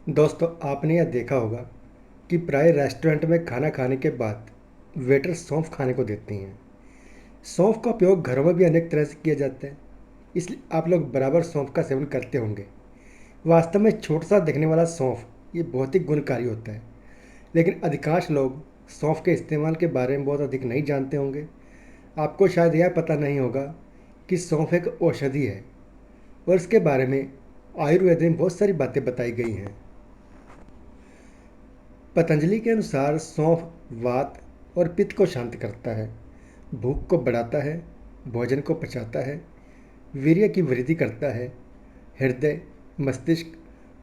दोस्तों, आपने यह देखा होगा कि प्राय रेस्टोरेंट में खाना खाने के बाद वेटर सौंफ खाने को देते हैं। सौंफ का उपयोग घरों में भी अनेक तरह से किया जाता है, इसलिए आप लोग बराबर सौंफ का सेवन करते होंगे। वास्तव में छोटा सा दिखने वाला सौंफ ये बहुत ही गुणकारी होता है, लेकिन अधिकांश लोग सौंफ के इस्तेमाल के बारे में बहुत अधिक नहीं जानते होंगे। आपको शायद यह पता नहीं होगा कि सौंफ एक औषधि है और इसके बारे में आयुर्वेद में बहुत सारी बातें बताई गई हैं। पतंजलि के अनुसार सौंफ वात और पित्त को शांत करता है, भूख को बढ़ाता है, भोजन को पचाता है, वीर्य की वृद्धि करता है, हृदय, मस्तिष्क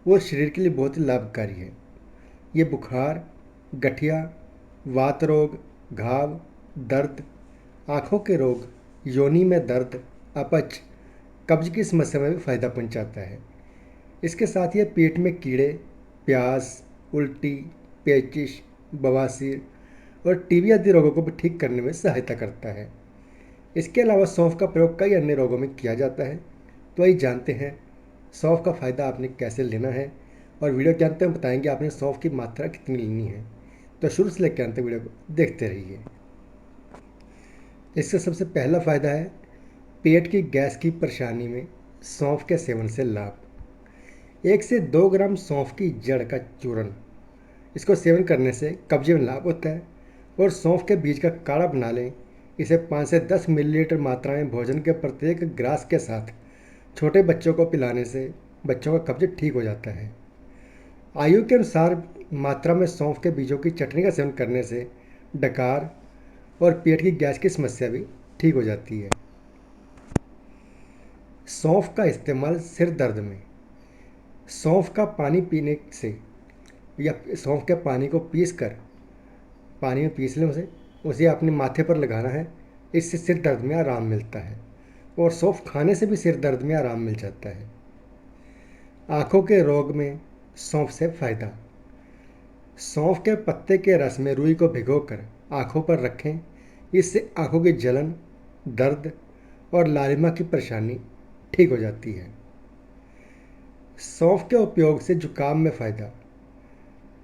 और शरीर के लिए बहुत ही लाभकारी है। ये बुखार, गठिया, वात रोग, घाव, दर्द, आँखों के रोग, योनि में दर्द, अपच, कब्ज की समस्या में भी फायदा पहुंचाता है। इसके साथ ही पेट में कीड़े, प्यास, उल्टी, पेचिश, बवासीर और टीबी आदि रोगों को भी ठीक करने में सहायता करता है। इसके अलावा सौंफ का प्रयोग कई अन्य रोगों में किया जाता है। तो आइए जानते हैं सौंफ का फ़ायदा आपने कैसे लेना है, और वीडियो के अंत में बताएंगे आपने सौंफ की मात्रा कितनी लेनी है। तो शुरू से लेकर अंत तक वीडियो को देखते रहिए। इसका सबसे पहला फ़ायदा है पेट की गैस की परेशानी में सौंफ के सेवन से लाभ। 1 से 2 ग्राम सौंफ की जड़ का चूर्ण, इसको सेवन करने से कब्ज में लाभ होता है। और सौंफ के बीज का काढ़ा बना लें। इसे 5 से 10 मिलीलीटर मात्रा में भोजन के प्रत्येक ग्रास के साथ छोटे बच्चों को पिलाने से बच्चों का कब्ज ठीक हो जाता है। आयु के अनुसार मात्रा में सौंफ के बीजों की चटनी का सेवन करने से डकार और पेट की गैस की समस्या भी ठीक हो जाती है। सौंफ का इस्तेमाल सिर दर्द में, सौंफ का पानी पीने से या सौंफ के पानी को पीस कर पानी में पीस लें उसे उसे अपने माथे पर लगाना है। इससे सिर दर्द में आराम मिलता है और सौंफ खाने से भी सिर दर्द में आराम मिल जाता है। आँखों के रोग में सौंफ से फायदा। सौंफ के पत्ते के रस में रुई को भिगोकर आँखों पर रखें। इससे आँखों की जलन, दर्द और लालिमा की परेशानी ठीक हो जाती है। सौंफ के उपयोग से जुकाम में फ़ायदा।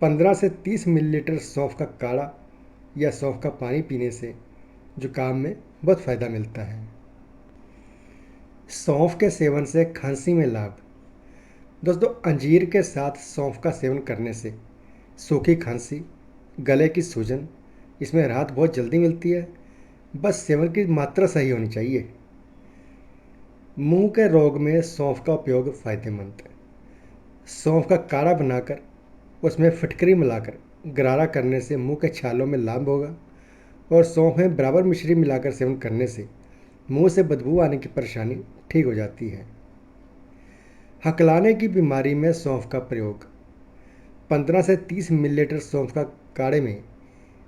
15 से 30 मिलीलीटर सौंफ का काढ़ा या सौंफ का पानी पीने से जुकाम में बहुत फ़ायदा मिलता है। सौंफ के सेवन से खांसी में लाभ। दोस्तों, अंजीर के साथ सौंफ का सेवन करने से सूखी खांसी, गले की सूजन, इसमें राहत बहुत जल्दी मिलती है। बस सेवन की मात्रा सही होनी चाहिए। मुंह के रोग में सौंफ का उपयोग फ़ायदेमंद है। सौंफ का काढ़ा बनाकर उसमें फिटकरी मिलाकर गरारा करने से मुंह के छालों में लाभ होगा। और सौंफ में बराबर मिश्री मिलाकर सेवन करने से मुंह से बदबू आने की परेशानी ठीक हो जाती है। हकलाने की बीमारी में सौंफ का प्रयोग। 15 से 30 मिलीलीटर सौंफ का काढ़े में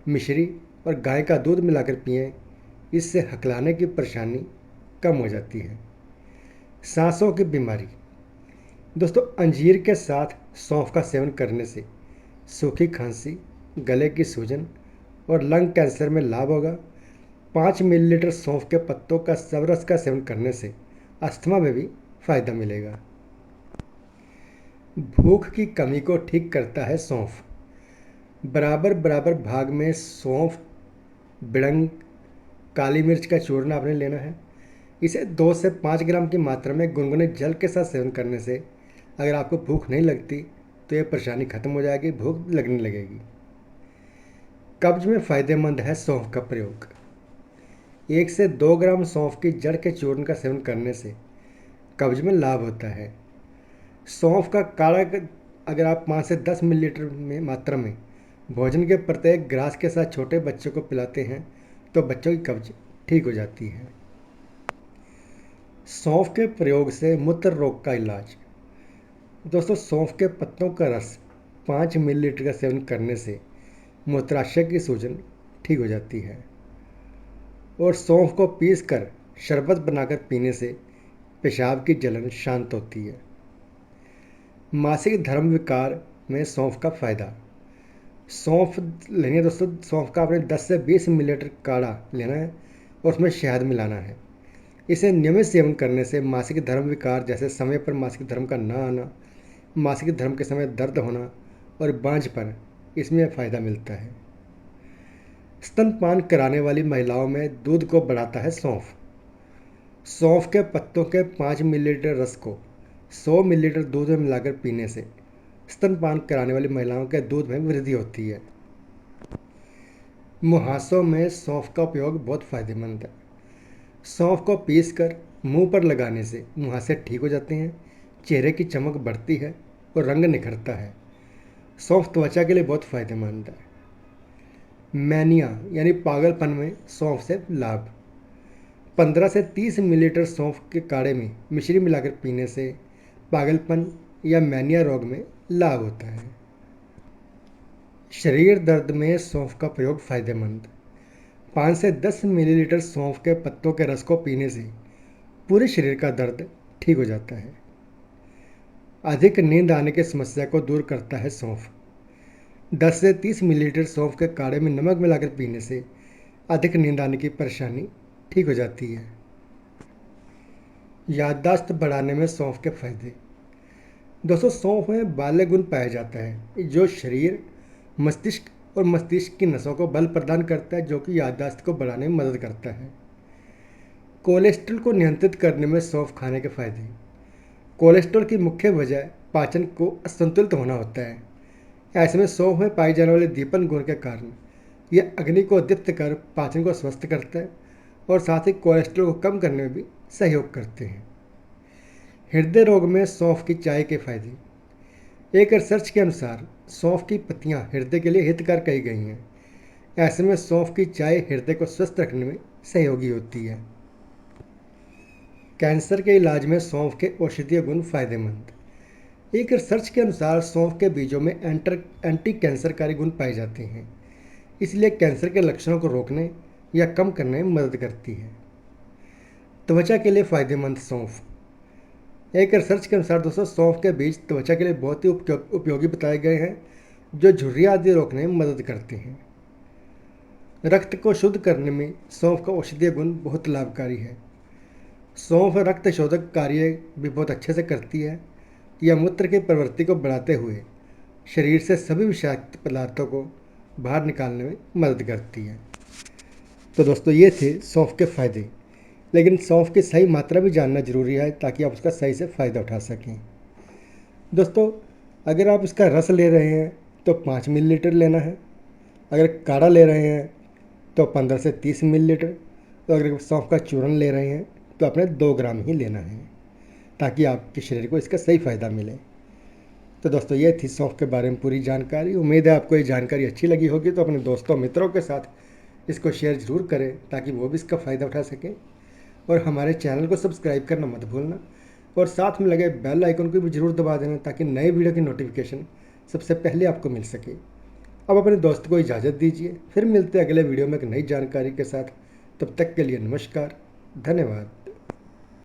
मिश्री और गाय का दूध मिलाकर पिएं। इससे हकलाने की परेशानी कम हो जाती है। सांसों की बीमारी। दोस्तों, अंजीर के साथ सौंफ का सेवन करने से सूखी खांसी, गले की सूजन और लंग कैंसर में लाभ होगा। 5 मिलीलीटर सौंफ के पत्तों का सबरस का सेवन करने से अस्थमा में भी फायदा मिलेगा। भूख की कमी को ठीक करता है सौंफ। बराबर बराबर भाग में सौंफ, बिड़ंग, काली मिर्च का चूर्ण आपने लेना है। इसे 2 से 5 ग्राम की मात्रा में गुनगुने जल के साथ सेवन करने से अगर आपको भूख नहीं लगती तो ये परेशानी खत्म हो जाएगी, भूख लगने लगेगी। कब्ज में फ़ायदेमंद है सौंफ का प्रयोग। 1 से 2 ग्राम सौंफ की जड़ के चूर्ण का सेवन करने से कब्ज में लाभ होता है। सौंफ का काढ़ा अगर आप 5 से 10 मिलीलीटर में मात्रा में भोजन के प्रत्येक ग्रास के साथ छोटे बच्चों को पिलाते हैं तो बच्चों की कब्ज ठीक हो जाती है। सौंफ के प्रयोग से मूत्र रोग का इलाज। दोस्तों, सौंफ के पत्तों का रस 5 मिलीलीटर का सेवन करने से मूत्राशय की सूजन ठीक हो जाती है। और सौंफ को पीसकर शरबत बनाकर पीने से पेशाब की जलन शांत होती है। मासिक धर्म विकार में सौंफ का फ़ायदा। सौंफ लेनी है दोस्तों। सौंफ का आपने 10 से 20 मिलीलीटर काढ़ा लेना है और उसमें शहद मिलाना है। इसे नियमित सेवन करने से मासिक धर्म विकार जैसे समय पर मासिक धर्म का ना आना, मासिक धर्म के समय दर्द होना और बांझपन, इसमें फ़ायदा मिलता है। स्तनपान कराने वाली महिलाओं में दूध को बढ़ाता है सौंफ। सौंफ के पत्तों के 5 मिलीलीटर रस को 100 मिलीलीटर दूध में मिलाकर पीने से स्तनपान कराने वाली महिलाओं के दूध में वृद्धि होती है। मुहासों में सौंफ का उपयोग बहुत फायदेमंद है। सौंफ को पीसकर मुंह पर लगाने से मुहासे ठीक हो जाते हैं, चेहरे की चमक बढ़ती है और रंग निखरता है। सौंफ त्वचा के लिए बहुत फायदेमंद है। मैनिया यानी पागलपन में सौंफ से लाभ। 15 से 30 मिलीलीटर सौंफ के काढ़े में मिश्री मिलाकर पीने से पागलपन या मैनिया रोग में लाभ होता है। शरीर दर्द में सौंफ का प्रयोग फायदेमंद। 5 से 10 मिलीलीटर सौंफ के पत्तों के रस को पीने से पूरे शरीर का दर्द ठीक हो जाता है। अधिक नींद आने की समस्या को दूर करता है सौंफ। 10 से 30 मिलीलीटर सौंफ के काढ़े में नमक मिलाकर पीने से अधिक नींद आने की परेशानी ठीक हो जाती है। याददाश्त बढ़ाने में सौंफ के फायदे। दोस्तों, सौंफ में बाल्य गुण पाया जाता है जो शरीर, मस्तिष्क और मस्तिष्क की नसों को बल प्रदान करता है, जो कि याददाश्त को बढ़ाने में मदद करता है। कोलेस्ट्रॉल को नियंत्रित करने में सौंफ खाने के फायदे। कोलेस्ट्रॉल की मुख्य वजह पाचन को असंतुलित होना होता है। ऐसे में सौंफ में पाए जाने वाले दीपन गुण के कारण यह अग्नि को दीप्त कर पाचन को स्वस्थ करता है और साथ ही कोलेस्ट्रॉल को कम करने में भी सहयोग करते हैं। हृदय रोग में सौंफ की चाय के फायदे। एक रिसर्च के अनुसार सौंफ की पत्तियां हृदय के लिए हितकर कही गई हैं। ऐसे में सौंफ की चाय हृदय को स्वस्थ रखने में सहयोगी होती है। कैंसर के इलाज में सौंफ के औषधीय गुण फायदेमंद। एक रिसर्च के अनुसार सौंफ के बीजों में एंटी कैंसरकारी गुण पाए जाते हैं, इसलिए कैंसर के लक्षणों को रोकने या कम करने में मदद करती है। त्वचा के लिए फायदेमंद सौंफ। एक रिसर्च के अनुसार दोस्तों, सौंफ के बीज त्वचा के लिए बहुत ही उपयोगी बताए गए हैं, जो झुर्रियाँ आदि रोकने में मदद करते हैं। रक्त को शुद्ध करने में सौंफ का औषधीय गुण बहुत लाभकारी है। सौंफ रक्त शोधक कार्य भी बहुत अच्छे से करती है। यह मूत्र की प्रवृत्ति को बढ़ाते हुए शरीर से सभी विषाक्त पदार्थों को बाहर निकालने में मदद करती है। तो दोस्तों, ये थे सौंफ के फ़ायदे, लेकिन सौंफ की सही मात्रा भी जानना जरूरी है ताकि आप उसका सही से फ़ायदा उठा सकें। दोस्तों, अगर आप इसका रस ले रहे हैं तो 5 मिलीलीटर लेना है। अगर काढ़ा ले रहे हैं तो 15 से 30 मिलीलीटर। तो अगर सौंफ का चूर्ण ले रहे हैं तो आपने 2 ग्राम ही लेना है, ताकि आपके शरीर को इसका सही फ़ायदा मिले। तो दोस्तों, ये थी सौंफ के बारे में पूरी जानकारी। उम्मीद है आपको ये जानकारी अच्छी लगी होगी। तो अपने दोस्तों मित्रों के साथ इसको शेयर ज़रूर करें ताकि वो भी इसका फ़ायदा उठा सकें। और हमारे चैनल को सब्सक्राइब करना मत भूलना और साथ में लगे बेल आइकन को भी ज़रूर दबा देना ताकि नए वीडियो की नोटिफिकेशन सबसे पहले आपको मिल सके। अब अपने दोस्त को इजाज़त दीजिए, फिर मिलते हैं अगले वीडियो में एक नई जानकारी के साथ। तब तक के लिए नमस्कार, धन्यवाद।